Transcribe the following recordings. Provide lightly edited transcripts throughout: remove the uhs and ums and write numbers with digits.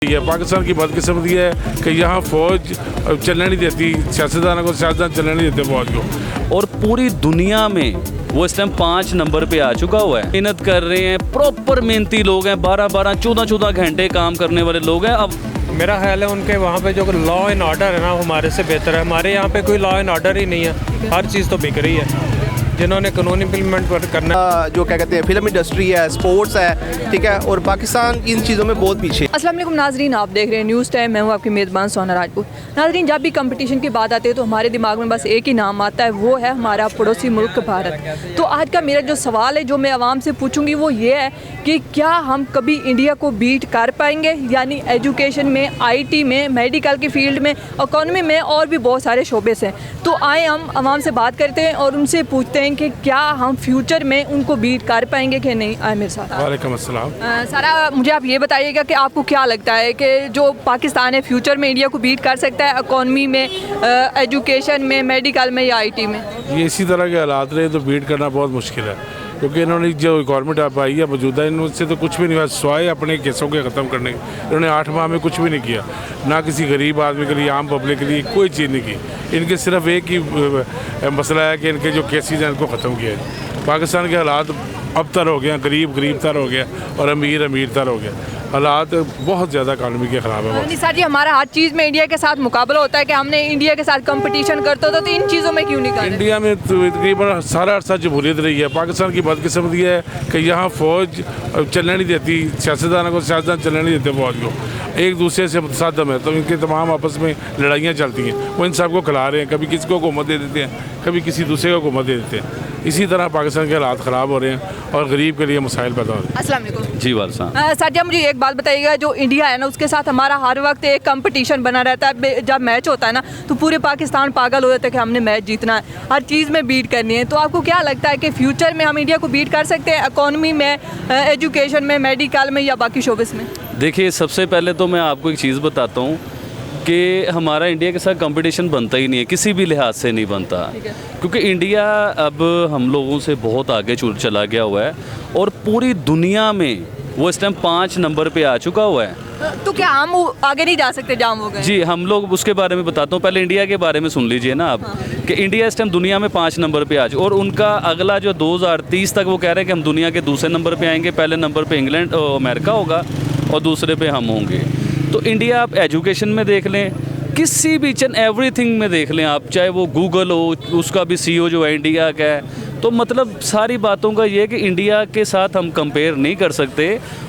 ये पाकिस्तान की बदकिस्मती है कि यहाँ फ़ौज चलने नहीं देती, सियासतदानों को सियासतदान चलने नहीं देते फ़ौज को। और पूरी दुनिया में वो इस टाइम 5 नंबर पे आ चुका हुआ है। मेहनत कर रहे हैं, प्रॉपर मेहनती लोग हैं, 12-12 14-14 घंटे काम करने वाले लोग हैं। अब मेरा ख्याल है उनके वहाँ पे जो लॉ एंड ऑर्डर है ना, हमारे से बेहतर है। हमारे यहाँ पे कोई लॉ एंड ऑर्डर ही नहीं है, हर चीज़ तो बिक रही है। जिन्होंने कानून इम्प्लीमेंट करना, जो क्या कहते हैं फिल्म इंडस्ट्री है, स्पोर्ट्स है, ठीक है, और पाकिस्तान इन चीज़ों में बहुत पीछे। अस्सलाम वालेकुम नाजरीन, आप देख रहे हैं न्यूज़ टाइम। मैं हूँ आपकी मेज़बान सोना राजपूत। नाजरीन, जब भी कंपटीशन की बात आती है तो हमारे दिमाग में बस एक ही नाम आता है, वो है हमारा पड़ोसी मुल्क भारत। तो आज का मेरा जो सवाल है, जो मैं आवाम से पूछूंगी, वो ये है कि क्या हम कभी इंडिया को बीट कर पाएंगे, यानी एजुकेशन में, IT में, मेडिकल की फील्ड में, इकॉनमी में और भी बहुत सारे शोबे से। तो आए हम आवाम से बात करते हैं और उनसे पूछते हैं कि क्या हम फ्यूचर में उनको बीट कर पाएंगे कि नहीं। आए मेरे साथ। वालेकुम अस्सलाम। सारा मुझे आप ये बताइएगा कि आपको क्या लगता है कि जो पाकिस्तान है फ्यूचर में इंडिया को बीट कर सकता है इकॉनमी में, एजुकेशन में, मेडिकल में या IT में? ये इसी तरह के हालात रहे तो बीट करना बहुत मुश्किल है, क्योंकि इन्होंने जो गवर्नमेंट आप आई है मौजूदा, इनसे तो कुछ भी नहीं हुआ सिवाय अपने केसों के ख़त्म करने के। इन्होंने 8 माह में कुछ भी नहीं किया, ना किसी गरीब आदमी के लिए, आम पब्लिक के लिए कोई चीज़ नहीं की। इनके सिर्फ एक ही मसला है कि इनके जो केसेस हैं इनको ख़त्म किया है। पाकिस्तान के हालात अब तर हो गया, गरीब गरीब तर हो गया और अमीर अमीर तर हो गया। हालात बहुत ज़्यादा इकानमी के ख़राब है। निसार जी, हमारा हर चीज़ में इंडिया के साथ मुकाबला होता है कि हमने इंडिया के साथ कंपटीशन करते होता, तो इन चीज़ों में क्यों नहीं कर रहे? इंडिया में तो तकरीबन सारा अर्सा जमहूरियत रही है। पाकिस्तान की बदकिस्मती है कि यहाँ फ़ौज चलने नहीं देती, सियासतदानों को सियासतदान चलने नहीं देते फ़ौज को। एक दूसरे से मुतसादम है, तो इनके तमाम आपस में लड़ाइयाँ चलती हैं। वो इन सबको खिला रहे हैं, कभी किसी को हुकूमत दे देते हैं, कभी किसी दूसरे को हुकूमत दे देते हैं। इसी तरह पाकिस्तान के हालात ख़राब हो रहे हैं और गरीब के लिए मसाइल पैदा हो रहे हैं। अस्सलाम वालेकुम जी वालसा, साजिया, मुझे एक बात बताइएगा, जो इंडिया है ना, उसके साथ हमारा हर वक्त एक कंपटीशन बना रहता है। जब मैच होता है ना, तो पूरे पाकिस्तान पागल हो जाता है कि हमने मैच जीतना है, हर चीज़ में बीट करनी है। तो आपको क्या लगता है कि फ्यूचर में हम इंडिया को बीट कर सकते हैं इकॉनमी में, एजुकेशन में, मेडिकल में या बाकी शोबस में? देखिए, सबसे पहले तो मैं आपको एक चीज़ बताता हूँ कि हमारा इंडिया के साथ कंपटीशन बनता ही नहीं है, किसी भी लिहाज से नहीं बनता, क्योंकि इंडिया अब हम लोगों से बहुत आगे चला गया हुआ है और पूरी दुनिया में वो इस टाइम 5 नंबर पे आ चुका हुआ है। तो क्या हम आगे नहीं जा सकते जहाँ हो गए? जी, हम लोग उसके बारे में बताता हूँ। पहले इंडिया के बारे में सुन लीजिए ना आप। कि इंडिया इस टाइम दुनिया में 5 नंबर पे आ चुका, और उनका अगला जो 2030 तक वो कह रहे हैं कि हम दुनिया के दूसरे नंबर पे आएंगे। पहले नंबर पे इंग्लैंड अमेरिका होगा और दूसरे पे हम होंगे। तो इंडिया आप एजुकेशन में देख लें, किसी भी एवरीथिंग में देख लें आप, चाहे वो गूगल हो, उसका भी CEO जो है इंडिया का है। तो मतलब सारी बातों का ये है कि इंडिया के साथ हम कंपेयर नहीं कर सकते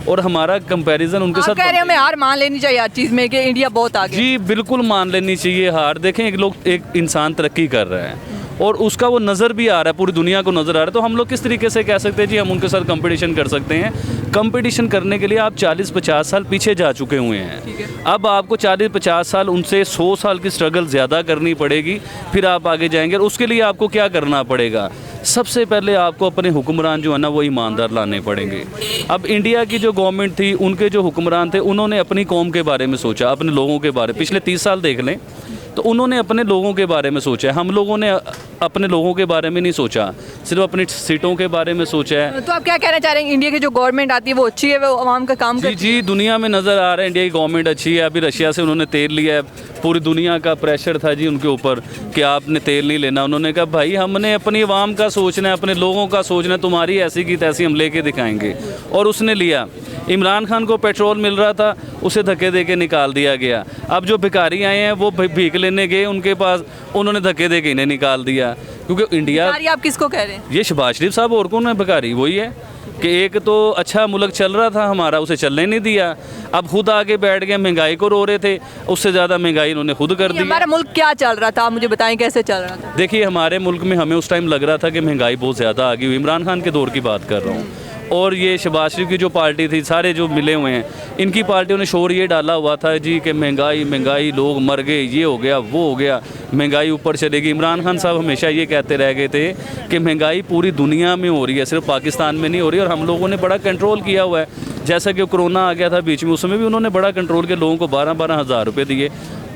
और हमारा कंपैरिजन उनके साथ। कह रहे हैं हमें हार मान लेनी चाहिए हर चीज़ में कि इंडिया बहुत आगे। जी बिल्कुल मान लेनी चाहिए हार। देखें, एक इंसान तरक्की कर रहा है और उसका वो नज़र भी आ रहा है, पूरी दुनिया को नज़र आ रहा है। तो हम लोग किस तरीके से कह सकते हैं जी हम उनके साथ कंपटीशन कर सकते हैं? कंपटीशन करने के लिए आप 40-50 साल पीछे जा चुके हुए हैं। अब आपको 40-50 साल उनसे 100 साल की स्ट्रगल ज़्यादा करनी पड़ेगी, फिर आप आगे जाएंगे। और उसके लिए आपको क्या करना पड़ेगा? सबसे पहले आपको अपने हुक्मरान जो है ना, वो ईमानदार लाने पड़ेंगे। अब इंडिया की जो गवर्नमेंट थी, उनके जो हुक्मरान थे, उन्होंने अपनी कौम के बारे में सोचा, अपने लोगों के बारे में। पिछले 30 साल देख लें तो उन्होंने अपने लोगों के बारे में सोचा है। हम लोगों ने अपने लोगों के बारे में नहीं सोचा, सिर्फ अपनी सीटों के बारे में सोचा है। तो आप क्या कहना चाह रहे हैं? इंडिया की जो गवर्नमेंट आती है वो अच्छी है, वो आवाम का काम करती है? जी, दुनिया में नज़र आ रहा है इंडिया की गवर्नमेंट अच्छी है। अभी रशिया से उन्होंने तेल लिया है, पूरी दुनिया का प्रेशर था जी उनके ऊपर कि आपने तेल नहीं लेना। उन्होंने कहा भाई हमने अपनी आवाम का सोचना है, अपने लोगों का सोचना है, तुम्हारी ऐसी की तैसी हम लेके दिखाएंगे। और उसने लिया। इमरान खान को पेट्रोल मिल रहा था, उसे धक्के दे के निकाल दिया गया। अब जो भिखारी आए हैं वो भीख लेने गए उनके पास, उन्होंने धक्के दे के इन्हें निकाल दिया। क्योंकि इंडिया, आप किसको कह रहे हैं? ये शहबाज शरीफ साहब, और कौन है भिखारी? वही है कि एक तो अच्छा मुल्क चल रहा था हमारा, उसे चलने नहीं दिया। अब खुद आगे बैठ गए, महंगाई को रो रहे थे, उससे ज़्यादा महंगाई इन्होंने खुद कर दी। हमारा मुल्क क्या चल रहा था, आप मुझे बताएं कैसे चल रहा था? देखिए, हमारे मुल्क में हमें उस टाइम लग रहा था कि महंगाई बहुत ज़्यादा आ गई हुई। इमरान खान के दौर की बात कर रहा हूँ। और ये शहबाज शरीफ की जो पार्टी थी, सारे जो मिले हुए हैं, इनकी पार्टियों ने शोर ये डाला हुआ था जी कि महंगाई महंगाई, लोग मर गए, ये हो गया वो हो गया, महंगाई ऊपर चलेगी। इमरान खान साहब हमेशा ये कहते रह गए थे कि महंगाई पूरी दुनिया में हो रही है, सिर्फ पाकिस्तान में नहीं हो रही। और हम लोगों ने बड़ा कंट्रोल किया हुआ है। जैसा कि कोरोना आ गया था बीच में, उसमें भी उन्होंने बड़ा कंट्रोल किया, लोगों को 12-12 हज़ार रुपये दिए।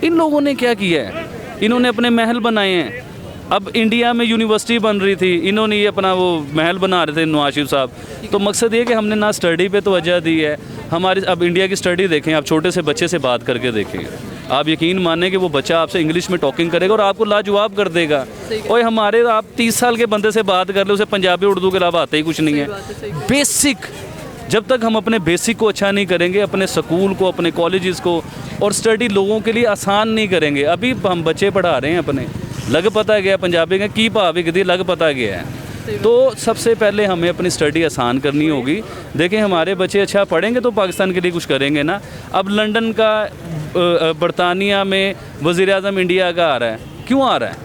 इन लोगों ने क्या किया है? इन्होंने अपने महल बनाए हैं। अब इंडिया में यूनिवर्सिटी बन रही थी, इन्होंने ये अपना वो महल बना रहे थे नवाज शरीफ साहब। तो मकसद ये कि हमने ना स्टडी पे तवज्जो दी है हमारे अब इंडिया की स्टडी देखें, आप छोटे से बच्चे से बात करके देखें, आप यकीन मानें कि वो बच्चा आपसे इंग्लिश में टॉकिंग करेगा और आपको लाजवाब कर देगा। और हमारे आप 30 साल के बंदे से बात कर लो, उसे पंजाबी उर्दू के अलावा आता ही कुछ नहीं है। बेसिक, जब तक हम अपने बेसिक को अच्छा नहीं करेंगे, अपने स्कूल को, अपने कॉलेजेस को और स्टडी लोगों के लिए आसान नहीं करेंगे। अभी हम बच्चे पढ़ा रहे हैं अपने, लग पता गया पंजाबी का की भावी कदी लग पता गया है। तो सबसे पहले हमें अपनी स्टडी आसान करनी होगी। देखें, हमारे बच्चे अच्छा पढ़ेंगे तो पाकिस्तान के लिए कुछ करेंगे ना। अब लंदन का, बरतानिया में वज़ीर आज़म इंडिया का आ रहा है, क्यों आ रहा है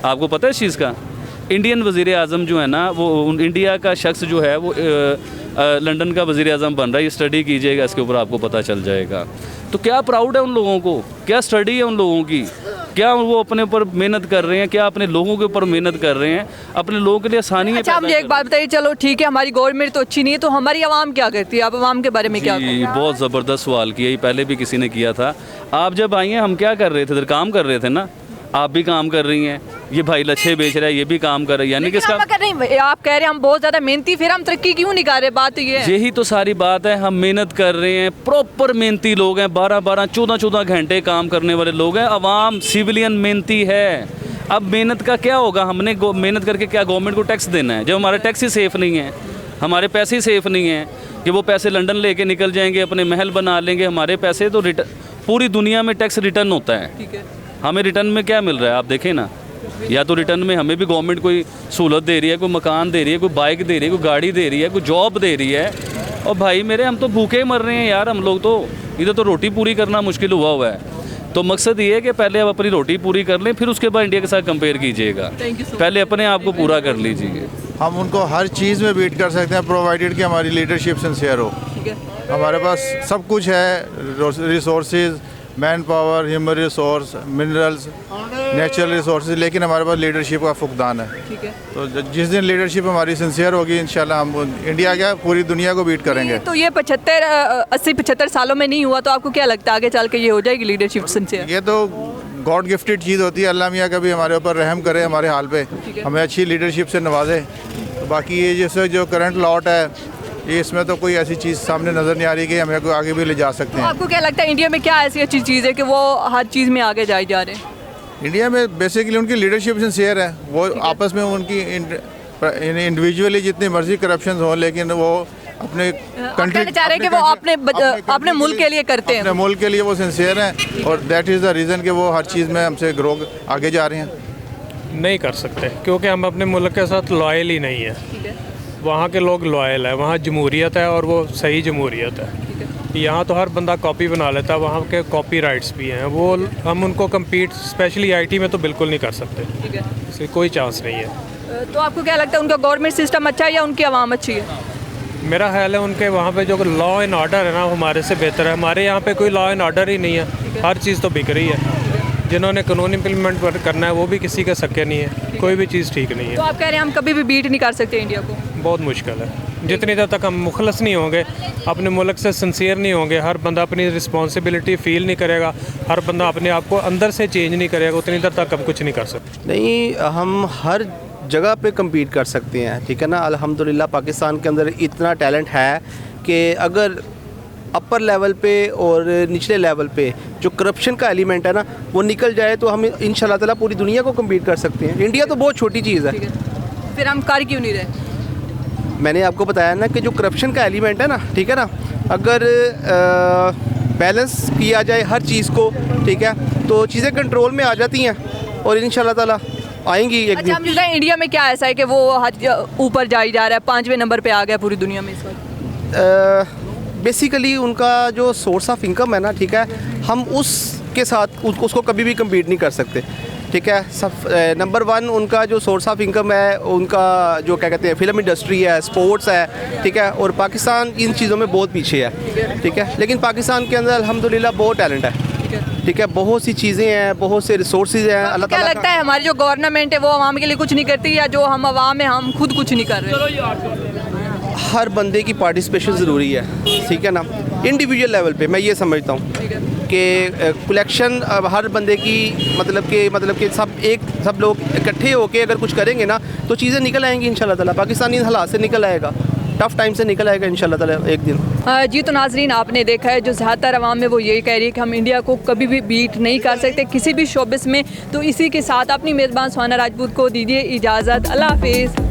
आपको पता है इस चीज़ का? इंडियन वज़ीर आज़म जो है ना, वो इंडिया का शख्स जो है वो लंदन का वज़ीर आज़म बन रहा है। ये स्टडी कीजिएगा, इसके ऊपर आपको पता चल जाएगा। तो क्या प्राउड है उन लोगों को, क्या स्टडी है उन लोगों की, क्या वो अपने ऊपर मेहनत कर रहे हैं, क्या अपने लोगों के ऊपर मेहनत कर रहे हैं, अपने लोगों के लिए आसानी है। अच्छा, मुझे एक बात बताइए, चलो ठीक है हमारी गवर्नमेंट तो अच्छी नहीं है, तो हमारी आवाम क्या करती है? आप आवाम के बारे में क्या जी, बहुत ज़बरदस्त सवाल किया, ये पहले भी किसी ने किया था। आप जब आई हैं, हम क्या कर रहे थे? इधर काम कर रहे थे ना, आप भी काम कर रही हैं, ये भाई लच्छे बेच रहा है, ये भी काम कर रहा है, यानी कि आप कह रहे हैं हम बहुत ज़्यादा मेहनती, फिर हम तरक्की क्यों नहीं कर रहे? बात ये है। यही तो सारी बात है, हम मेहनत कर रहे हैं, प्रॉपर मेहनती लोग हैं, 12-12, 14-14 घंटे काम करने वाले लोग हैं। अवाम सिविलियन मेहनती है। अब मेहनत का क्या होगा? हमने मेहनत करके क्या गवर्नमेंट को टैक्स देना है, जब हमारे टैक्स ही सेफ़ नहीं है, हमारे पैसे ही सेफ़ नहीं हैं कि वो पैसे लंदन लेके निकल जाएंगे, अपने महल बना लेंगे। हमारे पैसे तो पूरी दुनिया में टैक्स रिटर्न होता है। ठीक है, हमें रिटर्न में क्या मिल रहा है आप देखें ना, या तो रिटर्न में हमें भी गवर्नमेंट कोई सहूलत दे रही है, कोई मकान दे रही है, कोई बाइक दे रही है, कोई गाड़ी दे रही है, कोई जॉब दे रही है। और भाई मेरे, हम तो भूखे मर रहे हैं यार, हम लोग तो इधर तो रोटी पूरी करना मुश्किल हुआ है। तो मकसद ये है कि पहले आप अपनी रोटी पूरी कर लें, फिर उसके बाद इंडिया के साथ कंपेयर कीजिएगा। पहले अपने आप को पूरा कर लीजिए। हम उनको हर चीज़ में बीट कर सकते हैं, प्रोवाइडेड कि हमारी लीडरशिप सिंसियर हो। हमारे पास सब कुछ है, resources, man power, human resource, minerals, natural resources, लेकिन हमारे पास लीडरशिप का फुकदान है। ठीक है। तो जिस दिन लीडरशिप हमारी सिंसियर होगी, इंशाल्लाह हम इंडिया क्या पूरी दुनिया को बीट करेंगे। तो ये 80-75 सालों में नहीं हुआ, तो आपको क्या लगता है आगे चल के ये हो जाएगी लीडरशिप सिंसियर? ये तो गॉड गिफ्टेड चीज़ होती है। अल्लाह मियाँ कभी हमारे ऊपर रहम करे, हमारे हाल पे हमें अच्छी लीडरशिप से नवाजे। तो बाकी ये जैसे जो करंट लॉट है, ये इसमें तो कोई ऐसी चीज़ सामने नज़र नहीं आ रही कि हमें आगे भी ले जा सकते हैं। आपको क्या लगता है इंडिया में क्या ऐसी अच्छी चीज़ है कि वो हर चीज़ में आगे जा रहे हैं? इंडिया में बेसिकली उनकी लीडरशिप सिंसियर है। वो आपस में उनकी इंडिविजुअली जितनी मर्जी करप्शन हो, लेकिन वो अपने कंट्री चाह रहे हैं कि वो अपने मुल्क के लिए करते हैं, अपने मुल्क के लिए वो सिंसियर हैं। और दैट इज़ द रीज़न कि वो हर चीज़ में हमसे ग्रो आगे जा रहे हैं। नहीं कर सकते, क्योंकि हम अपने मुल्क के साथ लॉयल ही नहीं है। वहाँ के लोग लॉयल है, वहाँ जमहूरियत है और वो सही जमहूरियत है। यहाँ तो हर बंदा कॉपी बना लेता है, वहाँ के कॉपी राइट्स भी हैं, वो हम उनको कम्पीट स्पेशली आईटी में तो बिल्कुल नहीं कर सकते। ठीक है, इसलिए कोई चांस नहीं है। तो आपको क्या लगता है उनका गवर्नमेंट सिस्टम अच्छा है या उनकी आवाम अच्छी है? मेरा ख्याल है उनके वहाँ पे जो लॉ एंड ऑर्डर है ना, हमारे से बेहतर है। हमारे यहाँ पे कोई लॉ एंड ऑर्डर ही नहीं है, हर चीज़ तो बिक रही है। जिन्होंने कानून इम्प्लीमेंट करना है वो भी किसी के सके नहीं है, कोई भी चीज़ ठीक नहीं तो है। आप कह रहे हैं हम कभी भी बीट नहीं कर सकते इंडिया को? बहुत मुश्किल है। जितनी देर तक हम मुखलस नहीं होंगे, अपने मुल्क से सिंसियर नहीं होंगे, हर बंदा अपनी रिस्पॉन्सिबिलिटी फ़ील नहीं करेगा, हर बंदा अपने आप को अंदर से चेंज नहीं करेगा, उतनी देर तक हम कुछ नहीं कर सकते। नहीं, हम हर जगह पे compete कर सकते हैं, ठीक है ना। अल्हम्दुलिल्लाह पाकिस्तान के अंदर इतना टैलेंट है कि अगर अपर लेवल पे और निचले लेवल पे जो करप्शन का एलिमेंट है ना, वो निकल जाए तो हम इंशाल्लाह ताला पूरी दुनिया को compete कर सकते हैं। इंडिया तो बहुत छोटी चीज़ है। फिर हम कर क्यों नहीं रहे? मैंने आपको बताया ना कि जो करप्शन का एलिमेंट है ना, ठीक है ना, अगर बैलेंस किया जाए हर चीज़ को, ठीक है, तो चीज़ें कंट्रोल में आ जाती हैं और इंशाल्लाह ताला आएंगी एक अच्छा, हम दिन। इंडिया में क्या ऐसा है कि वो ऊपर जा ही जा रहा है, 5वें नंबर पे आ गया पूरी दुनिया में इस वक्त? बेसिकली उनका जो सोर्स ऑफ इनकम है ना, ठीक है, हम उसके साथ उसको कभी भी कम्पीट नहीं कर सकते, ठीक है। सब नंबर 1 उनका जो सोर्स ऑफ इनकम है, उनका जो क्या कहते हैं फिल्म इंडस्ट्री है, स्पोर्ट्स है, ठीक है। और पाकिस्तान इन चीज़ों में बहुत पीछे है, ठीक है। लेकिन पाकिस्तान के अंदर अल्हम्दुलिल्लाह बहुत टैलेंट है, ठीक है, बहुत सी चीज़ें हैं, बहुत से रिसोर्सेज हैं। अल्लाह क्या ताला लगता है हमारी जो गवर्नमेंट है वो आवाम के लिए कुछ नहीं करती, या जो हम आवाम है हम खुद कुछ नहीं कर रहे? हर बंदे की पार्टिसिपेशन ज़रूरी है, ठीक है ना। इंडिविजुअल लेवल पे मैं ये समझता हूँ कि कलेक्शन हर बंदे की मतलब कि सब लोग इकट्ठे होके अगर कुछ करेंगे ना, तो चीज़ें निकल आएंगी इंशाल्लाह ताला। पाकिस्तानी हालात से निकल आएगा, टफ टाइम से निकल आएगा इंशाल्लाह ताला एक दिन। जी तो नाजरीन, आपने देखा है जो ज़्यादातर आवाम है वो यही कह रही है कि हम इंडिया को कभी भी बीट नहीं कर सकते किसी भी शोबस में। तो इसी के साथ अपनी मेज़बान सुहाना राजपूत को दीजिए इजाज़त। अल्लाह हाफिज़।